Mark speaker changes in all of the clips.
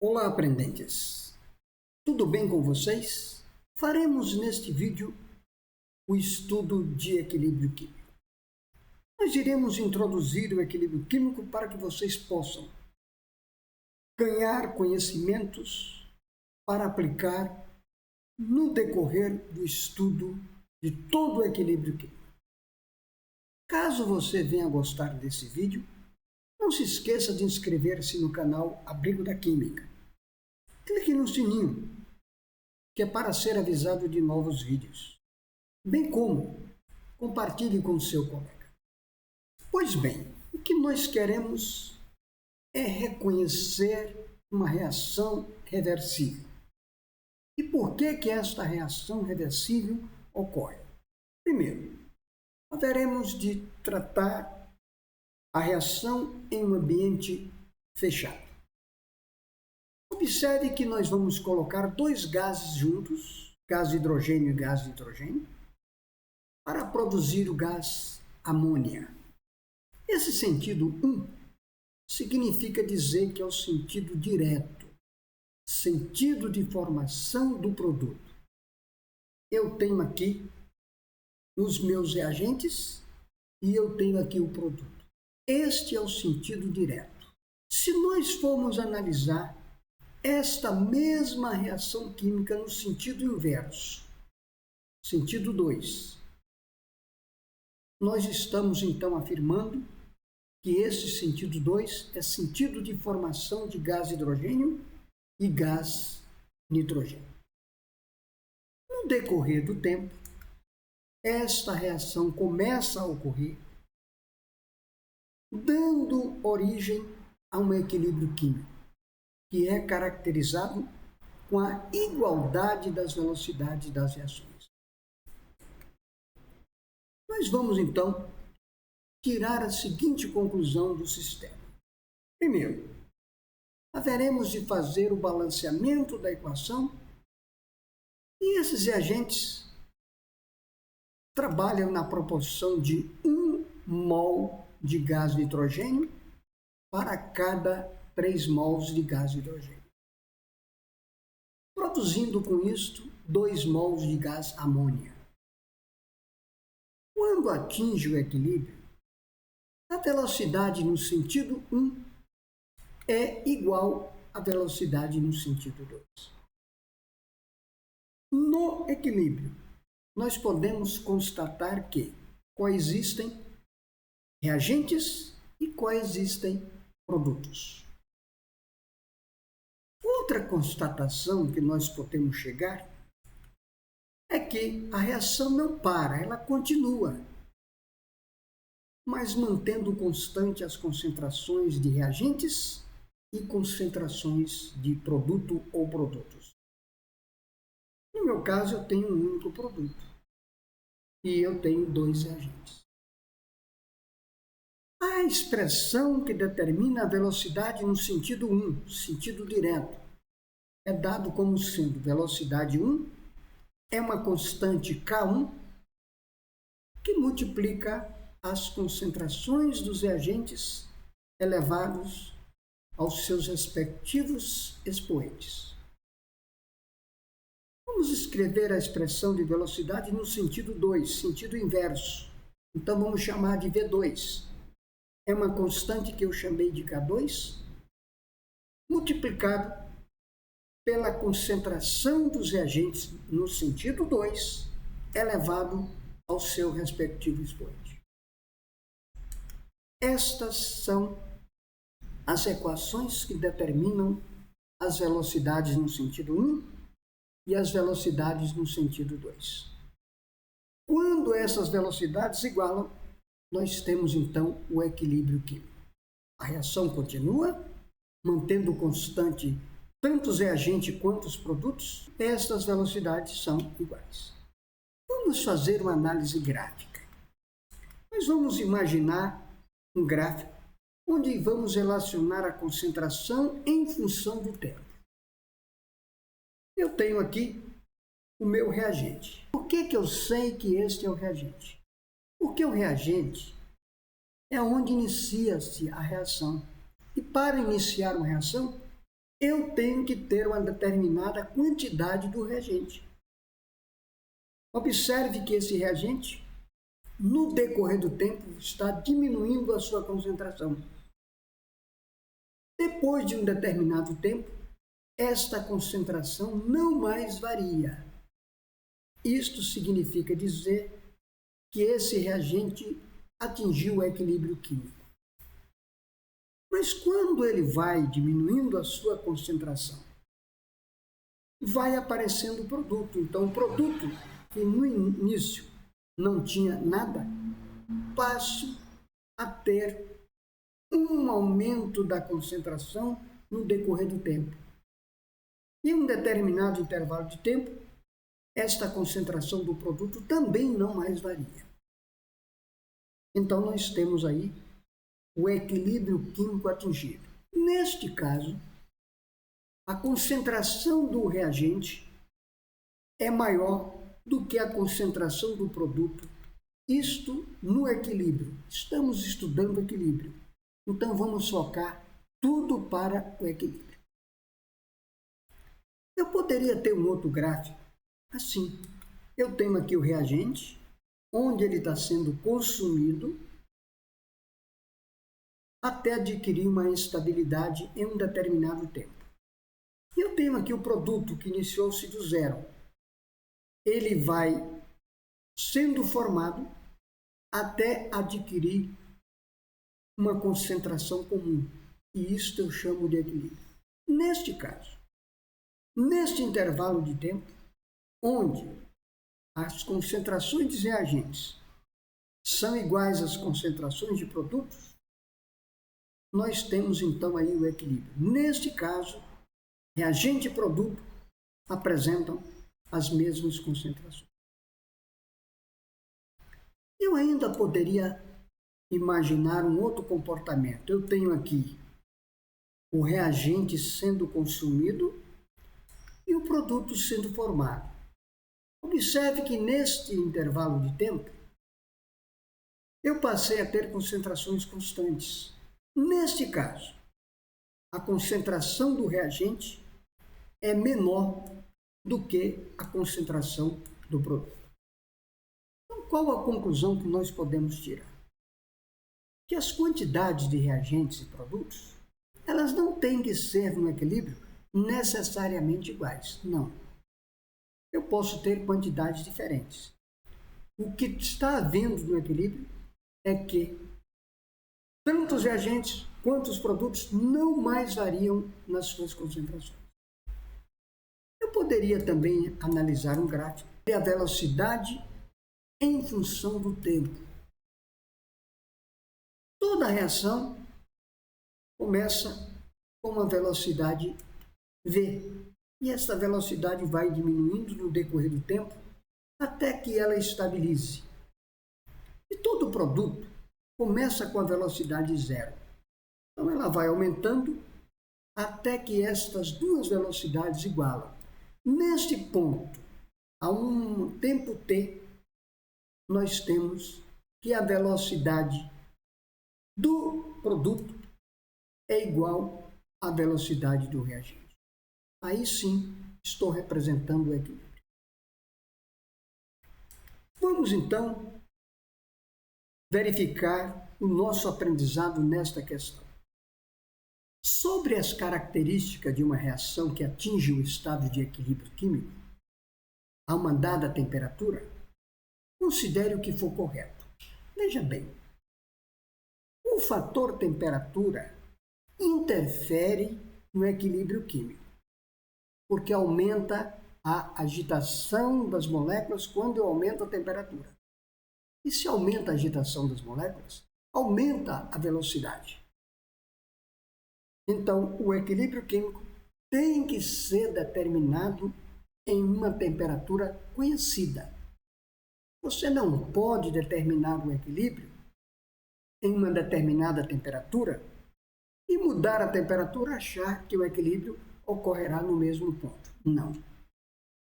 Speaker 1: Olá, aprendentes! Tudo bem com vocês? Faremos neste vídeo o estudo de equilíbrio químico. Nós iremos introduzir o equilíbrio químico para que vocês possam ganhar conhecimentos para aplicar no decorrer do estudo de todo o equilíbrio químico. Caso você venha gostar desse vídeo, não se esqueça de inscrever-se no canal Abrigo da Química. Clique no sininho, que é para ser avisado de novos vídeos, bem como compartilhe com seu colega. Pois bem, o que nós queremos é reconhecer uma reação reversível. E por que esta reação reversível ocorre? Primeiro, haveremos de tratar a reação em um ambiente fechado. Observe que nós vamos colocar dois gases juntos, gás hidrogênio e gás nitrogênio, para produzir o gás amônia. Esse sentido 1 significa dizer que é o sentido direto, sentido de formação do produto. Eu tenho aqui os meus reagentes e eu tenho aqui o produto. Este é o sentido direto. Se nós formos analisar esta mesma reação química no sentido inverso, sentido 2, nós estamos então afirmando que esse sentido 2 é sentido de formação de gás hidrogênio e gás nitrogênio. No decorrer do tempo, esta reação começa a ocorrer, dando origem a um equilíbrio químico, que é caracterizado com a igualdade das velocidades das reações. Nós vamos, então, tirar a seguinte conclusão do sistema. Primeiro, haveremos de fazer o balanceamento da equação e esses reagentes trabalham na proporção de 1 mol de gás nitrogênio para cada 3 mols de gás hidrogênio, produzindo com isto 2 mols de gás amônia. Quando atinge o equilíbrio, a velocidade no sentido 1 é igual à velocidade no sentido 2. No equilíbrio, nós podemos constatar que coexistem reagentes e coexistem produtos. Outra constatação que nós podemos chegar é que a reação não para, ela continua, mas mantendo constante as concentrações de reagentes e concentrações de produto ou produtos. No meu caso, eu tenho um único produto e eu tenho 2 reagentes. A expressão que determina a velocidade no sentido 1, sentido direto, é dado como sendo velocidade 1 é uma constante K1 que multiplica as concentrações dos reagentes elevados aos seus respectivos expoentes. Vamos escrever a expressão de velocidade no sentido 2, sentido inverso. Então vamos chamar de V2. É uma constante que eu chamei de K2, multiplicado pela concentração dos reagentes no sentido 2, elevado ao seu respectivo expoente. Estas são as equações que determinam as velocidades no sentido 1 e as velocidades no sentido 2. Quando essas velocidades se igualam, nós temos então o equilíbrio químico. A reação continua, mantendo constante tanto os reagentes quanto os produtos, estas velocidades são iguais. Vamos fazer uma análise gráfica. Nós vamos imaginar um gráfico onde vamos relacionar a concentração em função do tempo. Eu tenho aqui o meu reagente. Por que eu sei que este é o reagente? Porque o reagente é onde inicia-se a reação. E para iniciar uma reação, eu tenho que ter uma determinada quantidade do reagente. Observe que esse reagente, no decorrer do tempo, está diminuindo a sua concentração. Depois de um determinado tempo, esta concentração não mais varia. Isto significa dizer que esse reagente atingiu o equilíbrio químico. Mas quando ele vai diminuindo a sua concentração, vai aparecendo o produto. Então, o produto que no início não tinha nada, passa a ter um aumento da concentração no decorrer do tempo. Em um determinado intervalo de tempo, esta concentração do produto também não mais varia. Então, nós temos aí o equilíbrio químico atingido. Neste caso, a concentração do reagente é maior do que a concentração do produto, isto no equilíbrio. Estamos estudando equilíbrio, então vamos focar tudo para o equilíbrio. Eu poderia ter um outro gráfico assim. Eu tenho aqui o reagente, onde ele está sendo consumido até adquirir uma estabilidade em um determinado tempo. E eu tenho aqui o produto que iniciou-se do zero. Ele vai sendo formado até adquirir uma concentração comum. E isto eu chamo de equilíbrio. Neste caso, neste intervalo de tempo, onde as concentrações de reagentes são iguais às concentrações de produtos, nós temos então aí o equilíbrio. Neste caso, reagente e produto apresentam as mesmas concentrações. Eu ainda poderia imaginar um outro comportamento. Eu tenho aqui o reagente sendo consumido e o produto sendo formado. Observe que neste intervalo de tempo, eu passei a ter concentrações constantes. Neste caso, a concentração do reagente é menor do que a concentração do produto. Então, qual a conclusão que nós podemos tirar? Que as quantidades de reagentes e produtos, elas não têm que ser no equilíbrio necessariamente iguais. Não. Eu posso ter quantidades diferentes. O que está havendo no equilíbrio é que tanto os reagentes quanto os produtos não mais variam nas suas concentrações. Eu poderia também analisar um gráfico da velocidade em função do tempo. Toda reação começa com uma velocidade v, e essa velocidade vai diminuindo no decorrer do tempo até que ela estabilize. E todo produto começa com a velocidade zero. Então ela vai aumentando até que estas duas velocidades igualam. Neste ponto, a um tempo t, nós temos que a velocidade do produto é igual à velocidade do reagente. Aí sim, estou representando o equilíbrio. Vamos então verificar o nosso aprendizado nesta questão. Sobre as características de uma reação que atinge o estado de equilíbrio químico a uma dada temperatura, considere o que for correto. Veja bem, o fator temperatura interfere no equilíbrio químico, porque aumenta a agitação das moléculas quando eu aumento a temperatura. E se aumenta a agitação das moléculas, aumenta a velocidade. Então, o equilíbrio químico tem que ser determinado em uma temperatura conhecida. Você não pode determinar o equilíbrio em uma determinada temperatura e mudar a temperatura e achar que o equilíbrio ocorrerá no mesmo ponto. Não.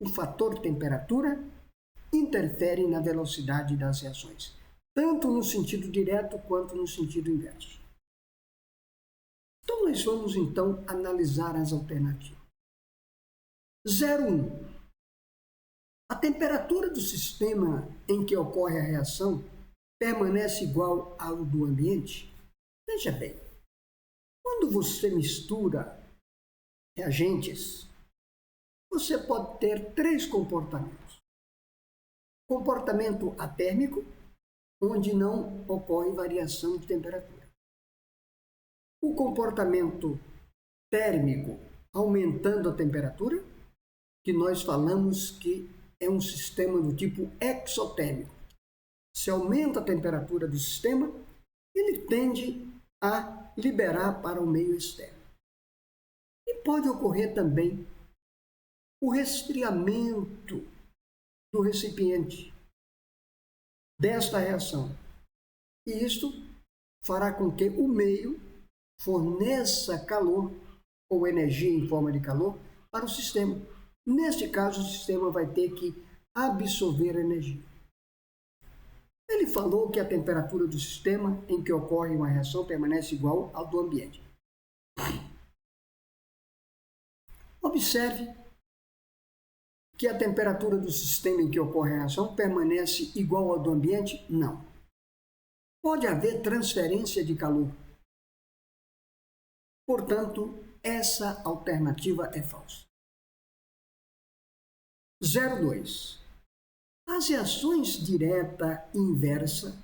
Speaker 1: O fator temperatura interfere na velocidade das reações, tanto no sentido direto quanto no sentido inverso. Então Então, nós vamos, então, analisar as alternativas. 0,1. A temperatura do sistema em que ocorre a reação permanece igual ao do ambiente? Veja bem, quando você mistura reagentes, você pode ter 3 comportamentos. Comportamento atérmico, onde não ocorre variação de temperatura. O comportamento térmico, aumentando a temperatura, que nós falamos que é um sistema do tipo exotérmico. Se aumenta a temperatura do sistema, ele tende a liberar para o meio externo. E pode ocorrer também o resfriamento do recipiente desta reação. E isto fará com que o meio forneça calor ou energia em forma de calor para o sistema. Neste caso, o sistema vai ter que absorver energia. Ele falou que a temperatura do sistema em que ocorre uma reação permanece igual ao do ambiente. Observe que a temperatura do sistema em que ocorre a reação permanece igual ao do ambiente? Não. Pode haver transferência de calor. Portanto, essa alternativa é falsa. 0,2. As reações direta e inversa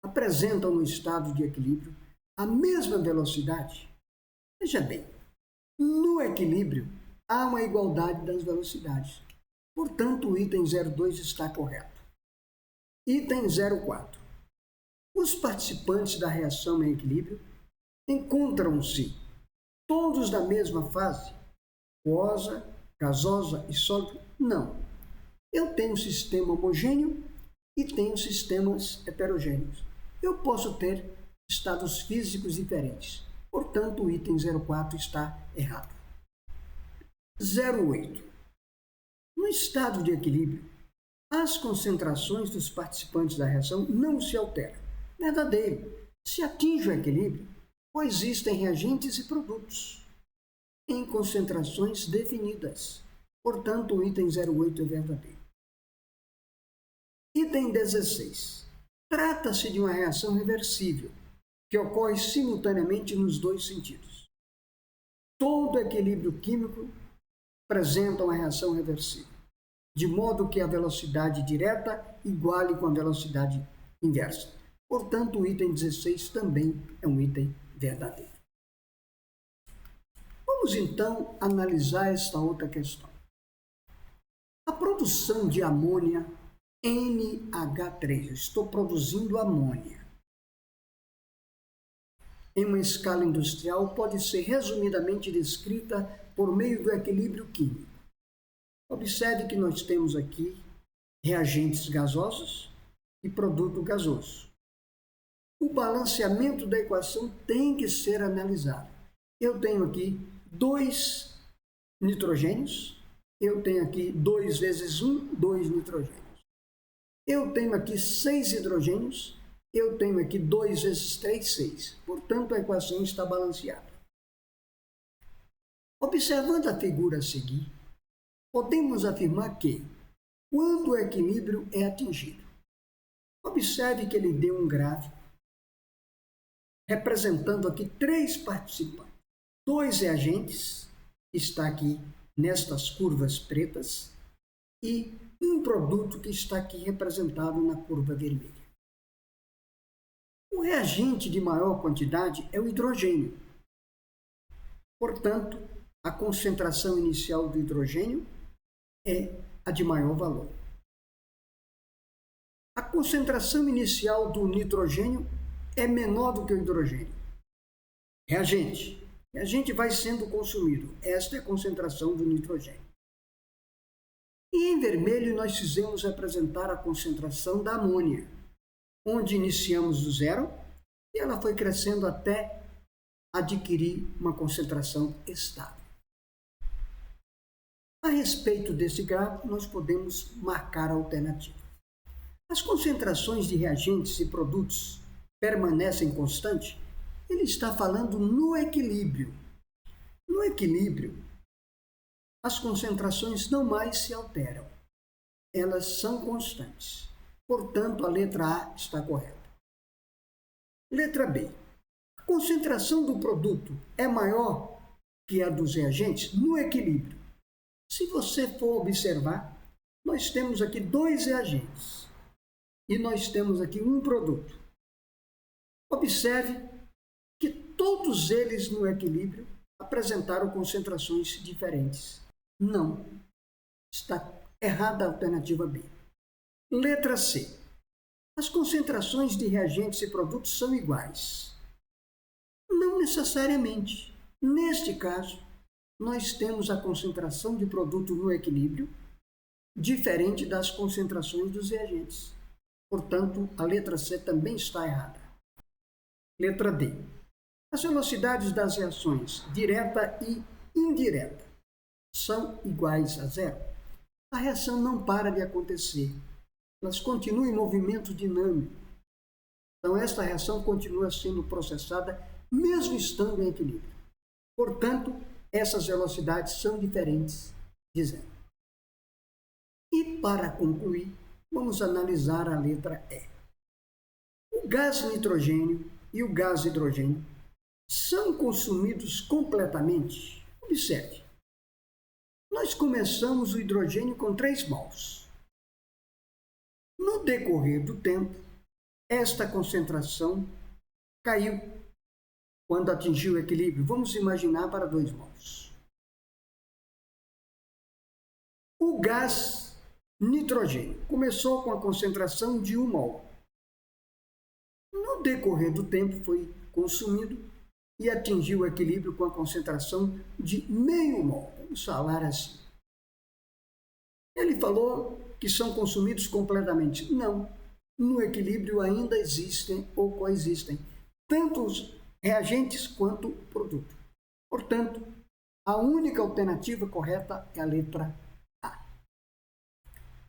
Speaker 1: apresentam no estado de equilíbrio a mesma velocidade? Veja bem, no equilíbrio há uma igualdade das velocidades. Portanto, o item 0,2 está correto. Item 0,4. Os participantes da reação em equilíbrio encontram-se todos na mesma fase? Aquosa, gasosa e sólido? Não. Eu tenho um sistema homogêneo e tenho sistemas heterogêneos. Eu posso ter estados físicos diferentes. Portanto, o item 0,4 está errado. 0,8. No estado de equilíbrio, as concentrações dos participantes da reação não se alteram. Verdadeiro. Se atinge o equilíbrio, coexistem reagentes e produtos em concentrações definidas. Portanto, o item 0,8 é verdadeiro. Item 16. Trata-se de uma reação reversível, que ocorre simultaneamente nos dois sentidos. Todo equilíbrio químico apresenta uma reação reversível, de modo que a velocidade direta iguale com a velocidade inversa. Portanto, o item 16 também é um item verdadeiro. Vamos então analisar esta outra questão. A produção de amônia NH3. Eu estou produzindo amônia. Em uma escala industrial, pode ser resumidamente descrita por meio do equilíbrio químico. Observe que nós temos aqui reagentes gasosos e produto gasoso. O balanceamento da equação tem que ser analisado. Eu tenho aqui 2 nitrogênios. Eu tenho aqui 2 vezes 1, 2 nitrogênios. Eu tenho aqui 6 hidrogênios. Eu tenho aqui 2 vezes 3, 6. Portanto, a equação está balanceada. Observando a figura a seguir, podemos afirmar que, quando o equilíbrio é atingido, observe que ele deu um gráfico representando aqui 3 participantes. 2 reagentes, está aqui nestas curvas pretas, e um produto que está aqui representado na curva vermelha. O reagente de maior quantidade é o hidrogênio. Portanto, a concentração inicial do hidrogênio é a de maior valor. A concentração inicial do nitrogênio é menor do que o hidrogênio. Reagente. Reagente vai sendo consumido. Esta é a concentração do nitrogênio. E em vermelho nós fizemos representar a concentração da amônia, onde iniciamos do zero e ela foi crescendo até adquirir uma concentração estável. A respeito desse gráfico, nós podemos marcar a alternativa. As concentrações de reagentes e produtos permanecem constantes? Ele está falando no equilíbrio. No equilíbrio, as concentrações não mais se alteram. Elas são constantes. Portanto, a letra A está correta. Letra B. A concentração do produto é maior que a dos reagentes no equilíbrio. Se você for observar, nós temos aqui 2 reagentes e nós temos aqui um produto. Observe que todos eles no equilíbrio apresentaram concentrações diferentes. Não. Está errada a alternativa B. Letra C. As concentrações de reagentes e produtos são iguais. Não necessariamente. Neste caso, nós temos a concentração de produto no equilíbrio diferente das concentrações dos reagentes. Portanto, a letra C também está errada. Letra D. As velocidades das reações direta e indireta são iguais a zero. A reação não para de acontecer. Elas continuam em movimento dinâmico. Então, esta reação continua sendo processada mesmo estando em equilíbrio. Portanto, essas velocidades são diferentes de zero. E, para concluir, vamos analisar a letra E. O gás nitrogênio e o gás hidrogênio são consumidos completamente. Observe. Nós começamos o hidrogênio com 3 mols. No decorrer do tempo, esta concentração caiu quando atingiu o equilíbrio. Vamos imaginar para 2 mols. O gás nitrogênio começou com a concentração de 1 mol. No decorrer do tempo, foi consumido e atingiu o equilíbrio com a concentração de meio mol. Vamos falar assim. Ele falou que são consumidos completamente. Não. No equilíbrio ainda existem ou coexistem tanto os reagentes quanto o produto. Portanto, a única alternativa correta é a letra A.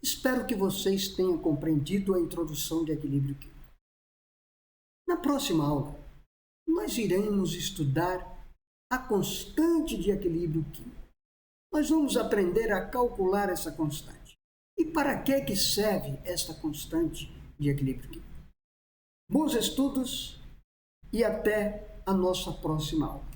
Speaker 1: Espero que vocês tenham compreendido a introdução de equilíbrio químico. Na próxima aula, nós iremos estudar a constante de equilíbrio químico. Nós vamos aprender a calcular essa constante. E para que serve esta constante de equilíbrio químico? Bons estudos e até a nossa próxima aula.